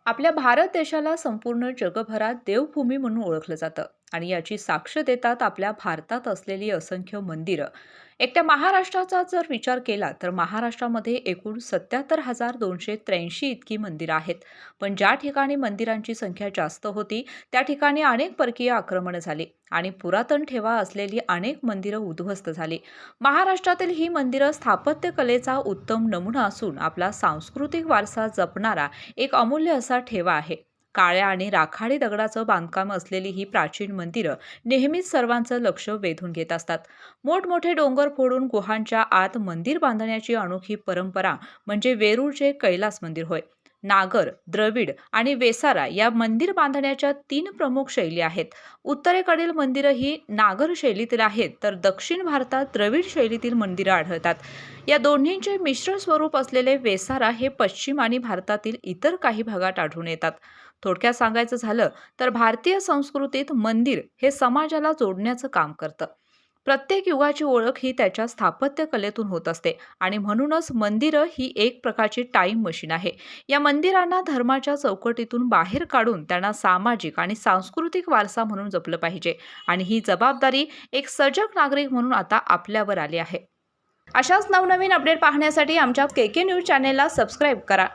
आपल्या भारत देशाला संपूर्ण जगभरात देवभूमी म्हणून ओळखलं जातं आणि याची साक्ष देतात आपल्या भारतात असलेली असंख्य मंदिरं. एकट्या महाराष्ट्राचा जर विचार केला तर महाराष्ट्रामध्ये एकूण 77,283 इतकी मंदिरं आहेत. पण ज्या ठिकाणी मंदिरांची संख्या जास्त होती त्या ठिकाणी अनेक परकीय आक्रमणं झाली आणि पुरातन ठेवा असलेली अनेक मंदिरं उद्ध्वस्त झाली. महाराष्ट्रातील ही मंदिरं स्थापत्यकलेचा उत्तम नमुना असून आपला सांस्कृतिक वारसा जपणारा एक अमूल्य असा ठेवा आहे. काळ्या आणि राखाडी दगडाचं बांधकाम असलेली ही प्राचीन मंदिरं नेहमीच सर्वांचं लक्ष वेधून घेत असतात. मोठमोठे डोंगर फोडून गुहांच्या आत मंदिर बांधण्याची अनोखी परंपरा म्हणजे वेरूळचे कैलास मंदिर होय. नागर, द्रविड आणि वेसारा या मंदिर बांधण्याच्या 3 प्रमुख शैली आहेत. उत्तरेकडील मंदिरं ही नागर शैलीतील आहेत, तर दक्षिण भारतात द्रविड शैलीतील मंदिरं आढळतात. या दोन्हींचे मिश्र स्वरूप असलेले वेसारा हे पश्चिम आणि भारतातील इतर काही भागात आढळून येतात. थोडक्यात सांगायचं झालं तर भारतीय संस्कृतीत मंदिर हे समाजाला जोडण्याचं काम करतं. प्रत्येक युगाची ओळख ही त्याच्या स्थापत्य कलेतून होत असते आणि म्हणूनच मंदिरं ही एक प्रकारची टाईम मशीन आहे. या मंदिरांना धर्माच्या चौकटीतून बाहेर काढून त्यांना सामाजिक आणि सांस्कृतिक वारसा म्हणून जपलं पाहिजे आणि ही जबाबदारी एक सजग नागरिक म्हणून आता आपल्यावर आली आहे. अशाच नवनवीन अपडेट पाहण्यासाठी आमच्या के न्यूज चॅनेलला सबस्क्राईब करा.